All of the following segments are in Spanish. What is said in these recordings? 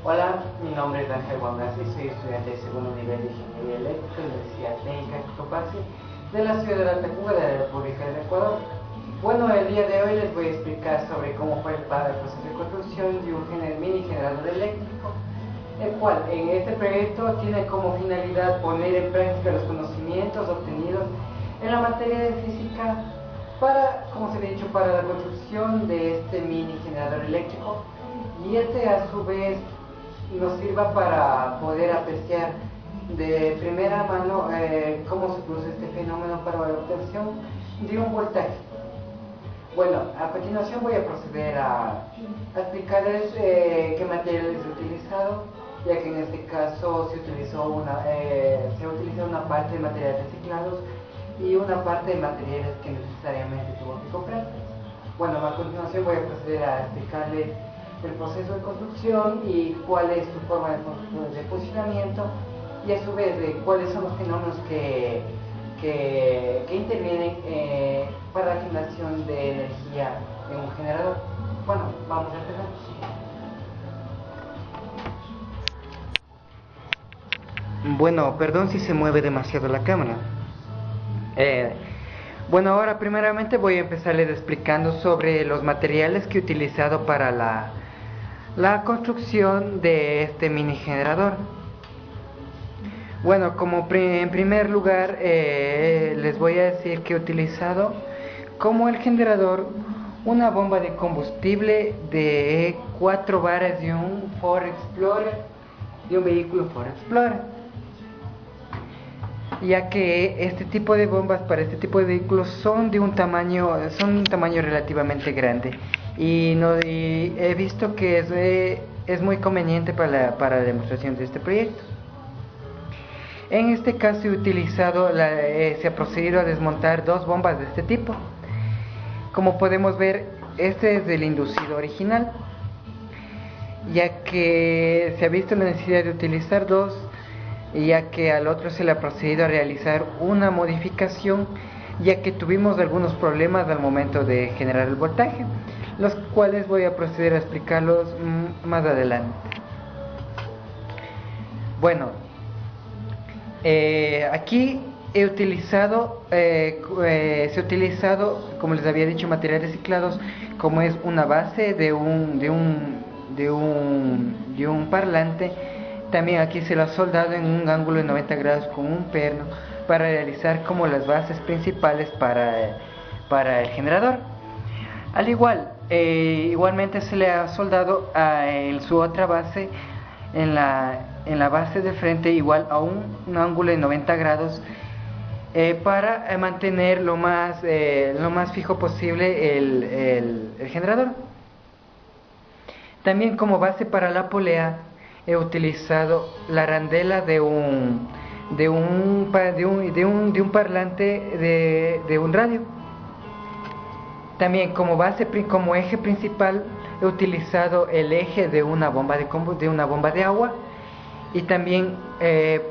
Hola, mi nombre es Ángel Guamasi, soy estudiante de segundo nivel de Ingeniería Eléctrica en la Universidad Técnica Cotopaxi de la ciudad de La Tacuba de la República del Ecuador. Bueno, el día de hoy les voy a explicar sobre cómo fue el proceso de construcción de un mini generador eléctrico, el cual en este proyecto tiene como finalidad poner en práctica los conocimientos obtenidos en la materia de física para, como se ha dicho, para la construcción de este mini generador eléctrico, y a su vez nos sirva para poder apreciar de primera mano cómo se produce este fenómeno para la obtención de un voltaje. Bueno, a continuación voy a proceder a explicarles qué materiales he utilizado, ya que en este caso se utilizó una parte de materiales reciclados y una parte de materiales que necesariamente tuvo que comprar. Bueno, a continuación voy a proceder a explicarles el proceso de construcción y cuál es su forma de funcionamiento, y a su vez de cuáles son los fenómenos que intervienen para la generación de energía en un generador. Bueno, vamos a empezar. Bueno, perdón si se mueve demasiado la cámara. Bueno, ahora primeramente voy a empezarles explicando sobre los materiales que he utilizado para la construcción de este mini generador. Bueno, en primer lugar les voy a decir que he utilizado como el generador una bomba de combustible de 4 bares de un Ford Explorer, de un vehículo Ford Explorer, ya que este tipo de bombas para este tipo de vehículos son de un tamaño relativamente grande, y he visto que es muy conveniente para la demostración de este proyecto. En este caso se ha procedido a desmontar dos bombas de este tipo. Como podemos ver, este es el inducido original, ya que se ha visto la necesidad de utilizar dos, ya que al otro se le ha procedido a realizar una modificación, ya que tuvimos algunos problemas al momento de generar el voltaje, los cuales voy a proceder a explicarlos más adelante. Bueno, aquí se ha utilizado, como les había dicho, materiales reciclados, como es una base de un parlante. También aquí se lo ha soldado en un ángulo de 90 grados con un perno para realizar como las bases principales para el generador. Al igualmente se le ha soldado en su otra base, en la base de frente, igual a un ángulo de 90 grados, para mantener lo más fijo posible el generador. También como base para la polea he utilizado la arandela de un parlante de un radio. También como eje principal he utilizado el eje de una bomba de agua, y también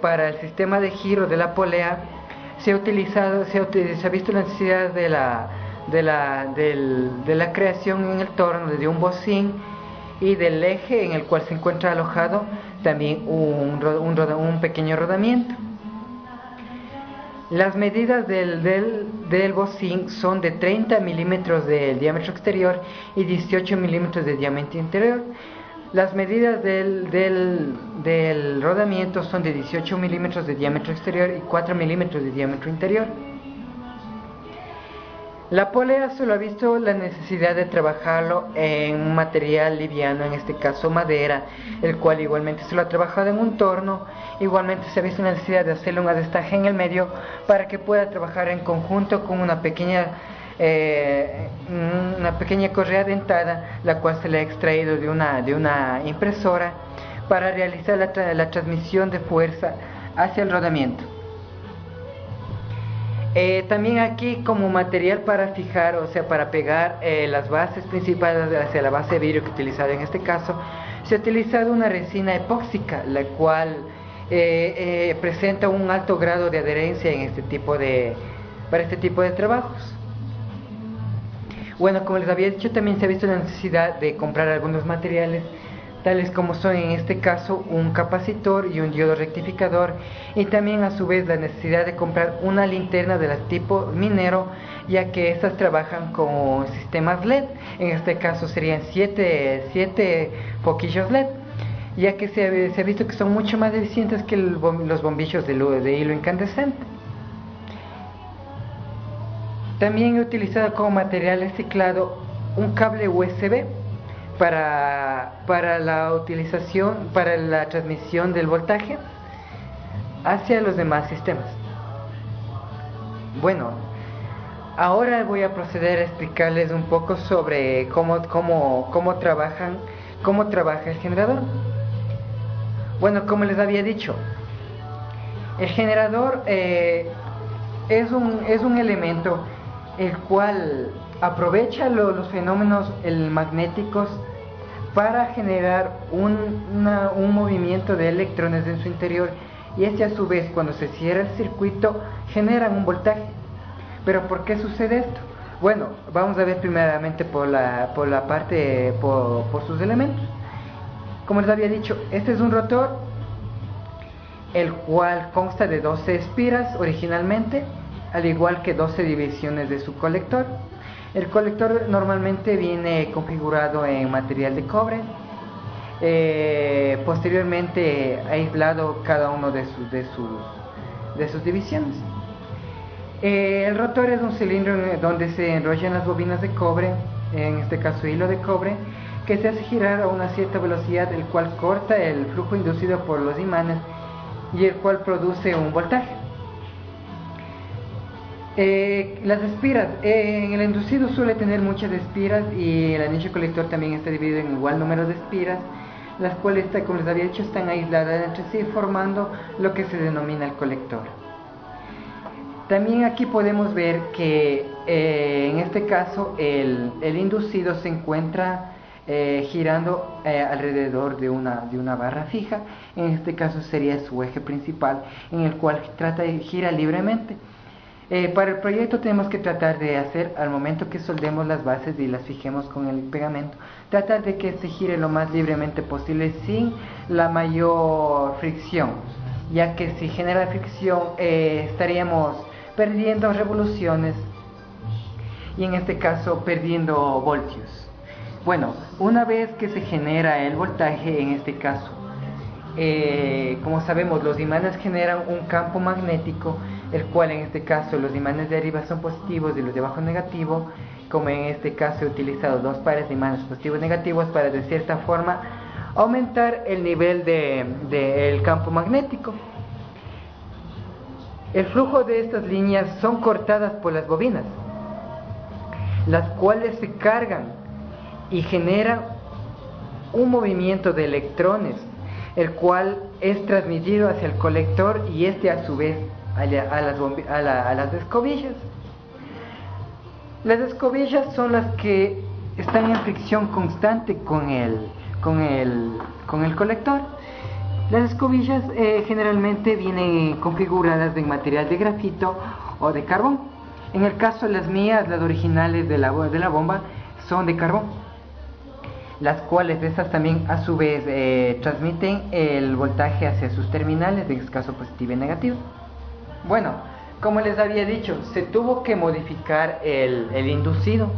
para el sistema de giro de la polea se ha visto la necesidad de la creación en el torno de un bocín, y del eje en el cual se encuentra alojado también un pequeño rodamiento. Las medidas del bocín son de 30 milímetros de diámetro exterior y 18 milímetros de diámetro interior. Las medidas del rodamiento son de 18 milímetros de diámetro exterior y 4 milímetros de diámetro interior. La polea solo ha visto la necesidad de trabajarlo en un material liviano, en este caso madera, el cual igualmente se lo ha trabajado en un torno. Igualmente se ha visto la necesidad de hacerle un adestaje en el medio para que pueda trabajar en conjunto con una pequeña correa dentada, la cual se le ha extraído de una impresora para realizar la transmisión de fuerza hacia el rodamiento. También aquí, como material para fijar, o sea, para pegar las bases principales hacia la base de vidrio que he utilizado en este caso, se ha utilizado una resina epóxica, la cual presenta un alto grado de adherencia para este tipo de trabajos. Bueno, como les había dicho, también se ha visto la necesidad de comprar algunos materiales tales como son en este caso un capacitor y un diodo rectificador, y también a su vez la necesidad de comprar una linterna de la tipo minero, ya que estas trabajan con sistemas LED. En este caso serían 7 foquillos LED, ya que se ha visto que son mucho más eficientes que los bombillos de hilo incandescente. También he utilizado como material reciclado un cable USB para la transmisión del voltaje hacia los demás sistemas. Bueno, ahora voy a proceder a explicarles un poco sobre cómo trabaja el generador. Bueno, como les había dicho, el generador es un elemento el cual aprovecha los fenómenos magnéticos para generar un movimiento de electrones en su interior, y este a su vez, cuando se cierra el circuito, generan un voltaje. ¿Pero por qué sucede esto? Bueno, vamos a ver primeramente por sus elementos. Como les había dicho, este es un rotor, el cual consta de 12 espiras originalmente, al igual que 12 divisiones de su colector. El colector normalmente viene configurado en material de cobre, posteriormente aislado cada uno de sus divisiones. El rotor es un cilindro donde se enrollan las bobinas de cobre, en este caso hilo de cobre, que se hace girar a una cierta velocidad, el cual corta el flujo inducido por los imanes y el cual produce un voltaje. Las espiras, en el inducido suele tener muchas espiras, y el anillo colector también está dividido en igual número de espiras, las cuales, como les había dicho, están aisladas entre sí, formando lo que se denomina el colector. También aquí podemos ver que en este caso el inducido se encuentra girando alrededor de una barra fija. En este caso sería su eje principal, en el cual gira libremente. Para el proyecto tenemos que tratar de hacer, al momento que soldemos las bases y las fijemos con el pegamento, tratar de que se gire lo más libremente posible sin la mayor fricción, ya que si genera fricción estaríamos perdiendo revoluciones y en este caso perdiendo voltios. Bueno, una vez que se genera el voltaje, en este caso, como sabemos, los imanes generan un campo magnético, el cual en este caso los imanes de arriba son positivos y los de abajo negativos. Como en este caso he utilizado dos pares de imanes positivos y negativos para de cierta forma aumentar el nivel del campo magnético. El flujo de estas líneas son cortadas por las bobinas, las cuales se cargan y generan un movimiento de electrones, el cual es transmitido hacia el colector y este a su vez a las escobillas. Las escobillas son las que están en fricción constante con el colector. Las escobillas generalmente vienen configuradas en material de grafito o de carbón. En el caso de las mías, las originales de la bomba, son de carbón, las cuales estas también a su vez transmiten el voltaje hacia sus terminales, en este caso positivo y negativo. Bueno, como les había dicho, se tuvo que modificar el inducido,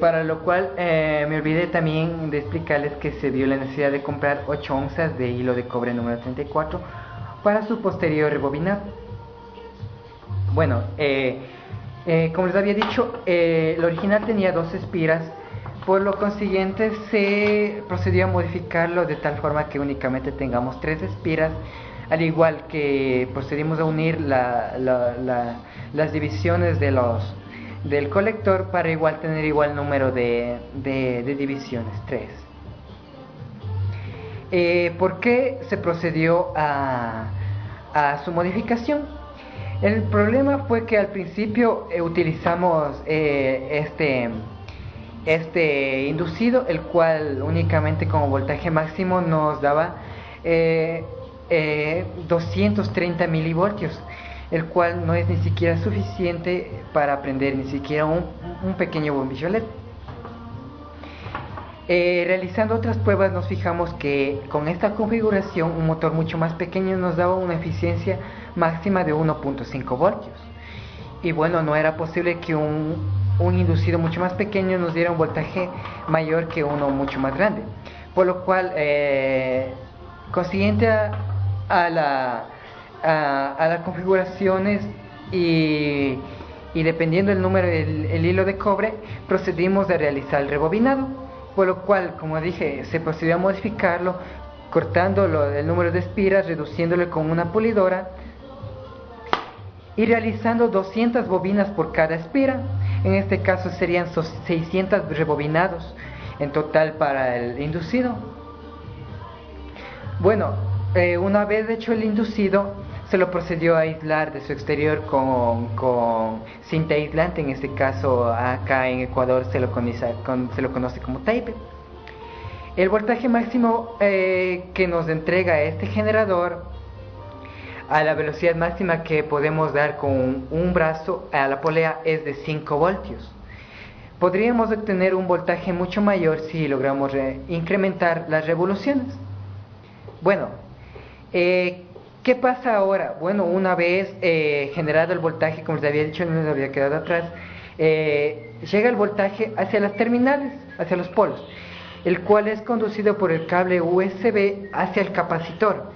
para lo cual me olvidé también de explicarles que se vio la necesidad de comprar 8 onzas de hilo de cobre número 34 para su posterior rebobinado. Bueno, como les había dicho, el original tenía 2 espiras, por lo consiguiente se procedió a modificarlo de tal forma que únicamente tengamos 3 espiras, al igual que procedimos a unir las divisiones del colector para igual tener igual número de divisiones, 3. ¿Por qué se procedió a su modificación? El problema fue que al principio utilizamos este inducido, el cual únicamente como voltaje máximo nos daba 230 milivoltios, el cual no es ni siquiera suficiente para prender ni siquiera un pequeño bombillo LED. Realizando otras pruebas nos fijamos que con esta configuración un motor mucho más pequeño nos daba una eficiencia máxima de 1.5 voltios. Y bueno, no era posible que un inducido mucho más pequeño nos diera un voltaje mayor que uno mucho más grande. Por lo cual, consiguiente a las configuraciones y dependiendo del número del hilo de cobre, procedimos a realizar el rebobinado. Por lo cual, como dije, se procedió a modificarlo, cortando el número de espiras, reduciéndolo con una pulidora y realizando 200 bobinas por cada espira. En este caso serían 600 rebobinados en total para el inducido. Bueno, una vez hecho el inducido, se lo procedió a aislar de su exterior con cinta aislante. En este caso, acá en Ecuador se lo conoce como tape. El voltaje máximo que nos entrega este generador a la velocidad máxima que podemos dar con un brazo a la polea es de 5 voltios. Podríamos obtener un voltaje mucho mayor si logramos incrementar las revoluciones. Bueno, ¿qué pasa ahora? Bueno, una vez generado el voltaje, como les había dicho, no les había quedado atrás, llega el voltaje hacia las terminales, hacia los polos, el cual es conducido por el cable USB hacia el capacitor.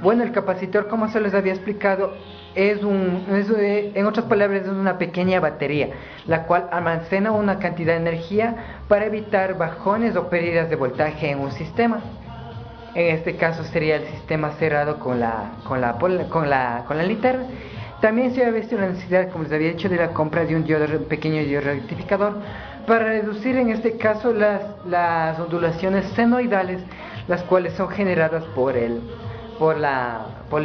Bueno, el capacitor, como se les había explicado, en otras palabras, es una pequeña batería, la cual almacena una cantidad de energía para evitar bajones o pérdidas de voltaje en un sistema. En este caso sería el sistema cerrado con la linterna. También se había visto la necesidad, como les había dicho, de la compra de un pequeño diodo rectificador para reducir en este caso las ondulaciones senoidales, las cuales son generadas por el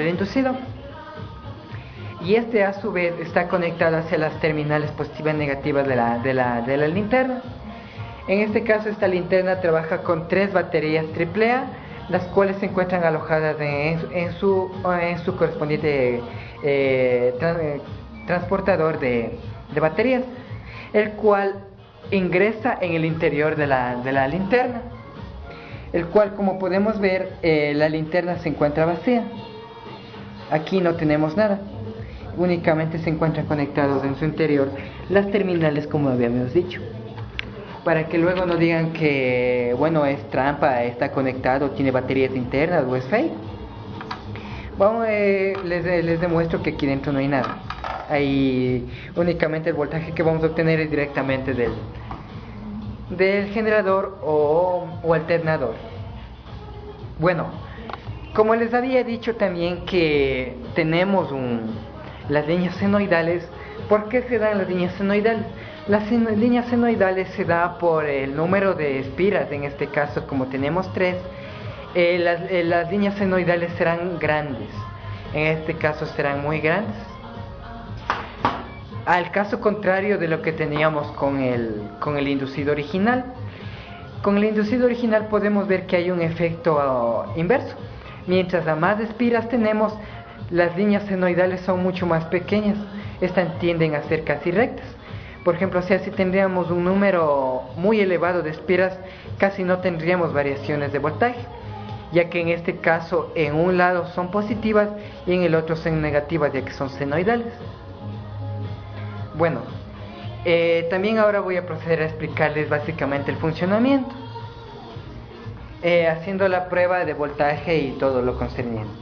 inducido. Y este a su vez está conectado hacia las terminales positivas y negativas de la linterna. En este caso esta linterna trabaja con 3 baterías AAA, las cuales se encuentran alojadas en su correspondiente transportador de baterías, el cual ingresa en el interior de la linterna, el cual, como podemos ver, la linterna se encuentra vacía. Aquí no tenemos nada, únicamente se encuentran conectados en su interior las terminales, como habíamos dicho, para que luego no digan que, bueno, es trampa, está conectado, tiene baterías internas o es fake. Vamos, les demuestro que aquí dentro no hay nada. Ahí únicamente el voltaje que vamos a obtener es directamente del generador o alternador. Bueno, como les había dicho también que tenemos las líneas senoidales. ¿Por qué se dan las líneas senoidales? Las líneas senoidales se da por el número de espiras. En este caso, como tenemos 3, las líneas senoidales serán grandes. En este caso serán muy grandes, al caso contrario de lo que teníamos con el inducido original. Con el inducido original podemos ver que hay un efecto inverso. Mientras a más espiras tenemos, las líneas senoidales son mucho más pequeñas. Estas tienden a ser casi rectas. Por ejemplo, si tendríamos un número muy elevado de espiras, casi no tendríamos variaciones de voltaje, ya que en este caso en un lado son positivas y en el otro son negativas, ya que son senoidales. Bueno, también ahora voy a proceder a explicarles básicamente el funcionamiento, haciendo la prueba de voltaje y todo lo concerniente.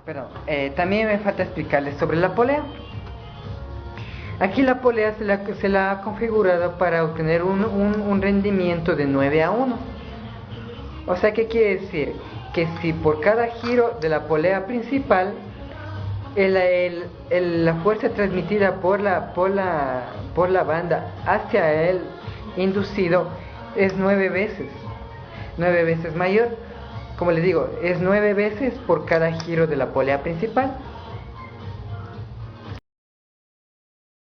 Pero también me falta explicarles sobre la polea. Aquí la polea se la ha configurado para obtener un rendimiento de 9-1. O sea, ¿qué quiere decir? Que si por cada giro de la polea principal, la fuerza transmitida por la banda hacia el inducido es 9 veces mayor. Como les digo, es 9 veces por cada giro de la polea principal.